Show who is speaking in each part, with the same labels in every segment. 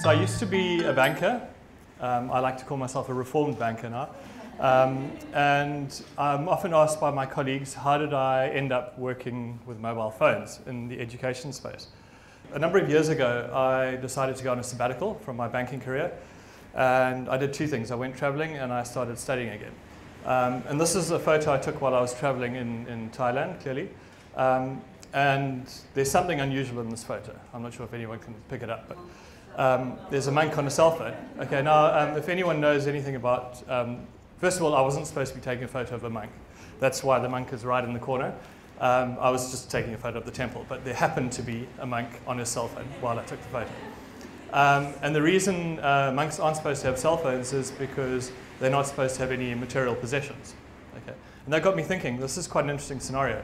Speaker 1: So I used to be a banker. I like to call myself a reformed banker now. And I'm often asked by my colleagues, how did I end up working with mobile phones in the education space? A number of years ago, I decided to go on a sabbatical from my banking career. And I did two things. I went traveling and I started studying again. And this is a photo I took while I was traveling in Thailand, clearly. And there's something unusual in this photo. I'm not sure if anyone can pick it up, but there's a monk on a cell phone. Okay, now if anyone knows anything about, first of all, I wasn't supposed to be taking a photo of a monk. That's why the monk is right in the corner. I was just taking a photo of the temple, but there happened to be a monk on his cell phone while I took the photo. And the reason monks aren't supposed to have cell phones is because they're not supposed to have any material possessions. Okay, and that got me thinking, this is quite an interesting scenario.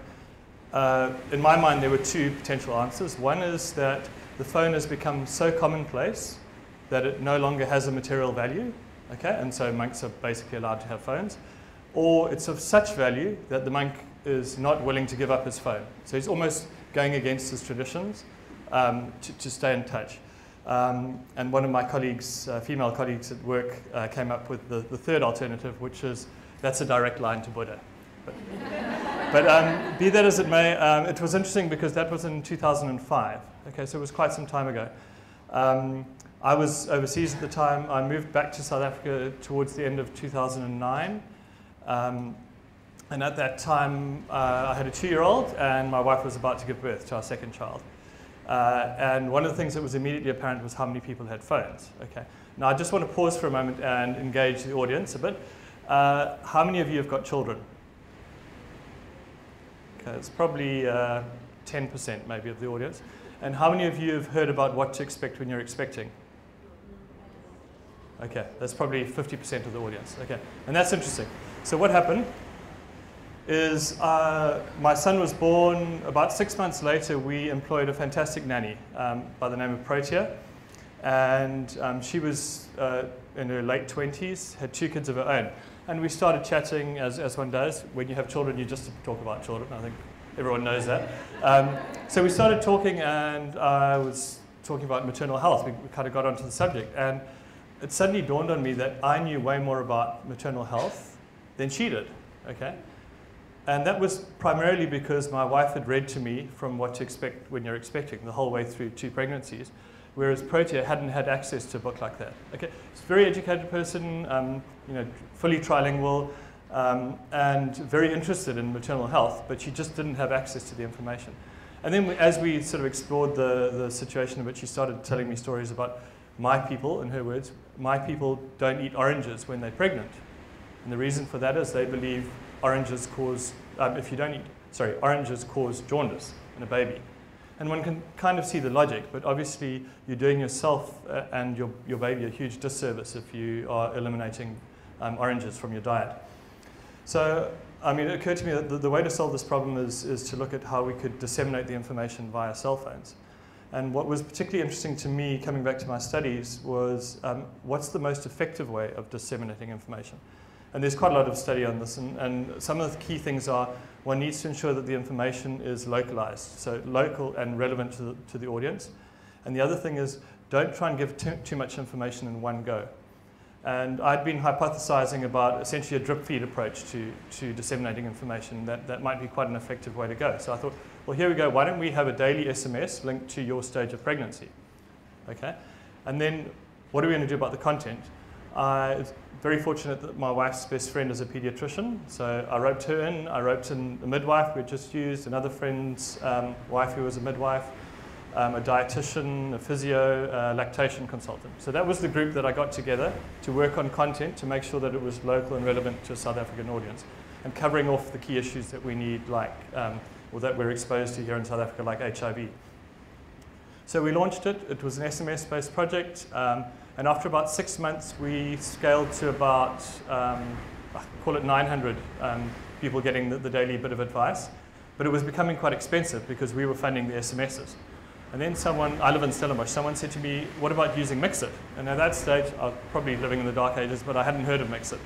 Speaker 1: In my mind, there were two potential answers. One is that the phone has become so commonplace that it no longer has a material value, okay, and so monks are basically allowed to have phones. Or it's of such value that the monk is not willing to give up his phone. So he's almost going against his traditions to stay in touch. And one of my colleagues, female colleagues at work, came up with the third alternative, which is that's a direct line to Buddha. But be that as it may, it was interesting because that was in 2005. Okay, so it was quite some time ago. I was overseas at the time. I moved back to South Africa towards the end of 2009. And at that time, I had a 2-year-old, and my wife was about to give birth to our second child. And one of the things that was immediately apparent was how many people had phones. Okay. Now, I just want to pause for a moment and engage the audience a bit. How many of you have got children? Okay, it's probably 10% maybe of the audience. And how many of you have heard about what to expect when you're expecting? Okay, that's probably 50% of the audience. Okay, and that's interesting. So what happened is my son was born. About 6 months later, we employed a fantastic nanny by the name of Protea. And she was in her late 20s, had 2 kids of her own. And we started chatting, as one does. When you have children, you just talk about children. I think everyone knows that. So we started talking, and I was talking about maternal health. We kind of got onto the subject. And it suddenly dawned on me that I knew way more about maternal health than she did. Okay? And that was primarily because my wife had read to me from What to Expect When You're Expecting the whole way through 2 pregnancies, whereas Protea hadn't had access to a book like that. Okay, she's a very educated person, you know, fully trilingual, and very interested in maternal health, but she just didn't have access to the information. And then as we sort of explored the situation in which she started telling me stories about my people, in her words, my people don't eat oranges when they're pregnant. And the reason for that is they believe oranges cause, oranges cause jaundice in a baby. And one can kind of see the logic, but obviously you're doing yourself and your baby a huge disservice if you are eliminating oranges from your diet. So, I mean, it occurred to me that the way to solve this problem is to look at how we could disseminate the information via cell phones. And what was particularly interesting to me, coming back to my studies, was what's the most effective way of disseminating information? And there's quite a lot of study on this, and some of the key things are one needs to ensure that the information is localized, so local and relevant to the audience. And the other thing is don't try and give too much information in one go. And I'd been hypothesizing about essentially a drip feed approach to disseminating information that might be quite an effective way to go. So I thought, well, here we go. Why don't we have a daily SMS linked to your stage of pregnancy? Okay? And then what are we going to do about the content? It's very fortunate that my wife's best friend is a pediatrician, so I roped her in. I roped in a midwife we just used, another friend's wife who was a midwife, a dietitian, a physio, a lactation consultant. So that was the group that I got together to work on content to make sure that it was local and relevant to a South African audience, and covering off the key issues that we need, like, or that we're exposed to here in South Africa, like HIV. So we launched it. It was an SMS-based project. And after about 6 months, we scaled to about, call it 900 people getting the daily bit of advice. But it was becoming quite expensive because we were funding the SMSs. And then I live in Stellenbosch, someone said to me, what about using Mxit? And at that stage, I was probably living in the dark ages, but I hadn't heard of Mxit.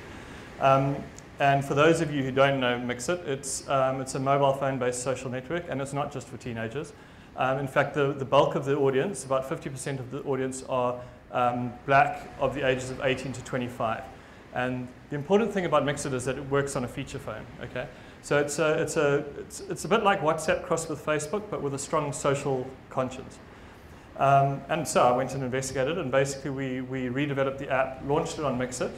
Speaker 1: And for those of you who don't know Mxit, it's a mobile phone-based social network, and it's not just for teenagers. In fact, the bulk of the audience, about 50% of the audience, are black, of the ages of 18 to 25. And the important thing about Mxit is that it works on a feature phone. Okay, so it's a bit like WhatsApp crossed with Facebook, but with a strong social conscience. And so I went and investigated, and basically we redeveloped the app, launched it on Mxit.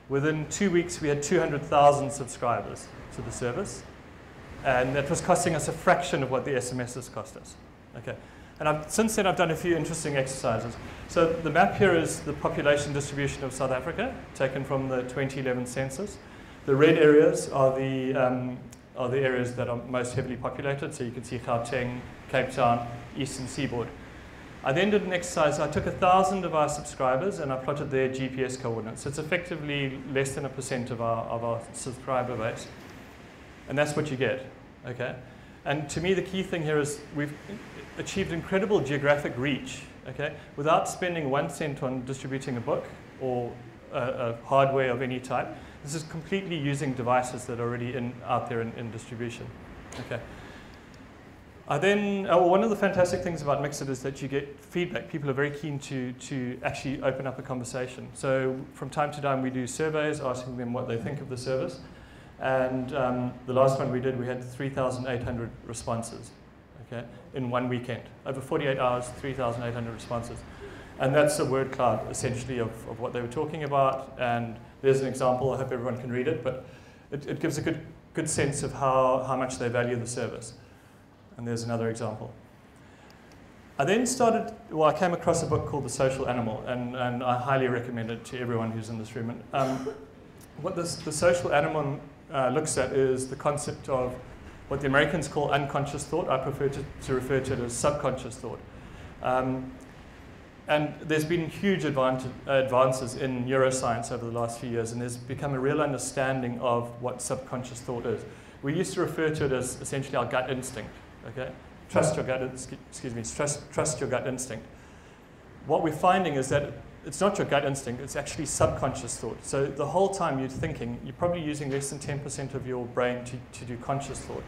Speaker 1: Within 2 weeks, we had 200,000 subscribers to the service, and that was costing us a fraction of what the SMSs cost us. Okay, and since then I've done a few interesting exercises. So the map here is the population distribution of South Africa, taken from the 2011 census. The red areas are the areas that are most heavily populated. So you can see Gauteng, Cape Town, Eastern Seaboard. I then did an exercise. I took 1,000 of our subscribers and I plotted their GPS coordinates. So it's effectively less than 1% of our subscriber base. And that's what you get. Okay? And to me, the key thing here is we've achieved incredible geographic reach, okay, without spending 1 cent on distributing a book or a hardware of any type. This is completely using devices that are already out there in distribution. Okay. One of the fantastic things about Mxit is that you get feedback. People are very keen to actually open up a conversation. So from time to time, we do surveys asking them what they think of the service. And the last one we did, we had 3,800 responses, okay, in 1 weekend. Over 48 hours, 3,800 responses. And that's a word cloud, essentially, of what they were talking about. And there's an example. I hope everyone can read it. But it gives a good sense of how much they value the service. And there's another example. I then I came across a book called The Social Animal. And I highly recommend it to everyone who's in this room. What the Social Animal looks at is the concept of what the Americans call unconscious thought. I prefer to refer to it as subconscious thought. And there's been huge advances in neuroscience over the last few years, and there's become a real understanding of what subconscious thought is. We used to refer to it as essentially our gut instinct. Okay, trust your gut instinct. What we're finding is that it's not your gut instinct, it's actually subconscious thought. So the whole time you're thinking, you're probably using less than 10% of your brain to do conscious thought.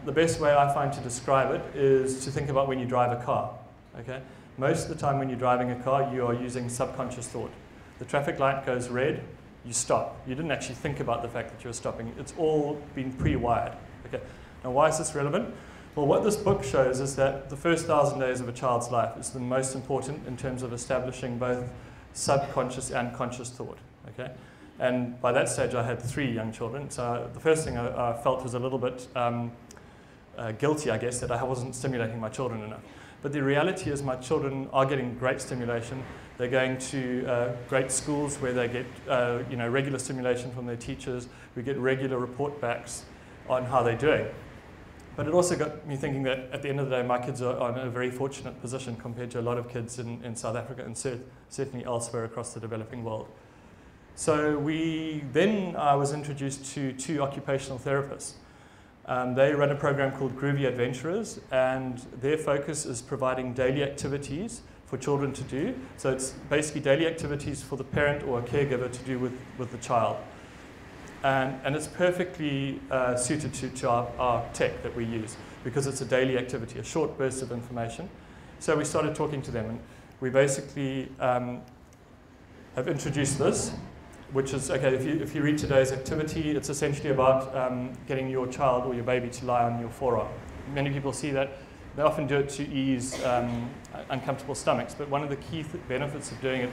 Speaker 1: The best way I find to describe it is to think about when you drive a car. Okay? Most of the time when you're driving a car, you are using subconscious thought. The traffic light goes red, you stop. You didn't actually think about the fact that you were stopping. It's all been pre-wired. Okay? Now why is this relevant? Well, what this book shows is that the first 1,000 days of a child's life is the most important in terms of establishing both subconscious and conscious thought. Okay? And by that stage, I had 3 young children. So the first thing I felt was a little bit guilty, I guess, that I wasn't stimulating my children enough. But the reality is my children are getting great stimulation. They're going to great schools where they get regular stimulation from their teachers. We get regular report backs on how they're doing. But it also got me thinking that at the end of the day, my kids are in a very fortunate position compared to a lot of kids in South Africa and certainly elsewhere across the developing world. So I was introduced to 2 occupational therapists. They run a program called Groovy Adventurers, and their focus is providing daily activities for children to do. So it's basically daily activities for the parent or a caregiver to do with the child. And it's perfectly suited to our tech that we use because it's a daily activity, a short burst of information. So we started talking to them, and we basically have introduced this, which is, okay, if you read today's activity, it's essentially about getting your child or your baby to lie on your forearm. Many people see that. They often do it to ease uncomfortable stomachs, but one of the key benefits of doing it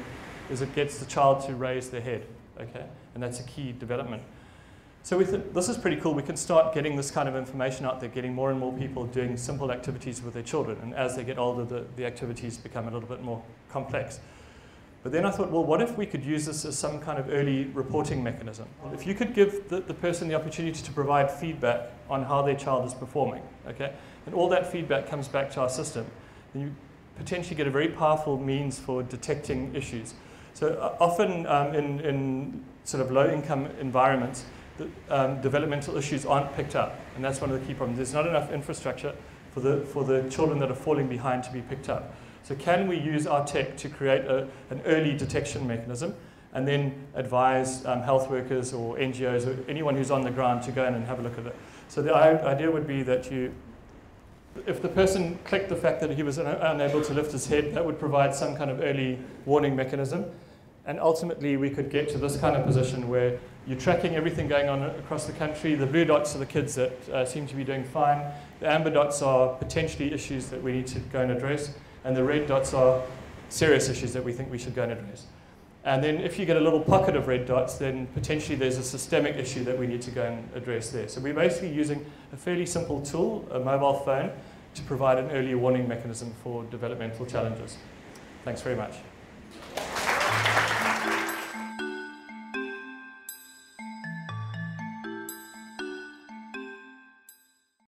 Speaker 1: is it gets the child to raise their head, okay? And that's a key development. So we thought, this is pretty cool. We can start getting this kind of information out there, getting more and more people doing simple activities with their children. And as they get older, the activities become a little bit more complex. But then I thought, well, what if we could use this as some kind of early reporting mechanism? If you could give the person the opportunity to provide feedback on how their child is performing, okay, and all that feedback comes back to our system, then you potentially get a very powerful means for detecting issues. So often in sort of low-income environments, developmental issues aren't picked up, and that's one of the key problems. There's not enough infrastructure for the children that are falling behind to be picked up. So can we use our tech to create an early detection mechanism and then advise health workers or NGOs or anyone who's on the ground to go in and have a look at it? So the idea would be that you if the person clicked the fact that he was unable to lift his head, that would provide some kind of early warning mechanism. And ultimately, we could get to this kind of position where you're tracking everything going on across the country. The blue dots are the kids that seem to be doing fine. The amber dots are potentially issues that we need to go and address. And the red dots are serious issues that we think we should go and address. And then if you get a little pocket of red dots, then potentially there's a systemic issue that we need to go and address there. So we're basically using a fairly simple tool, a mobile phone, to provide an early warning mechanism for developmental challenges. Thanks very much.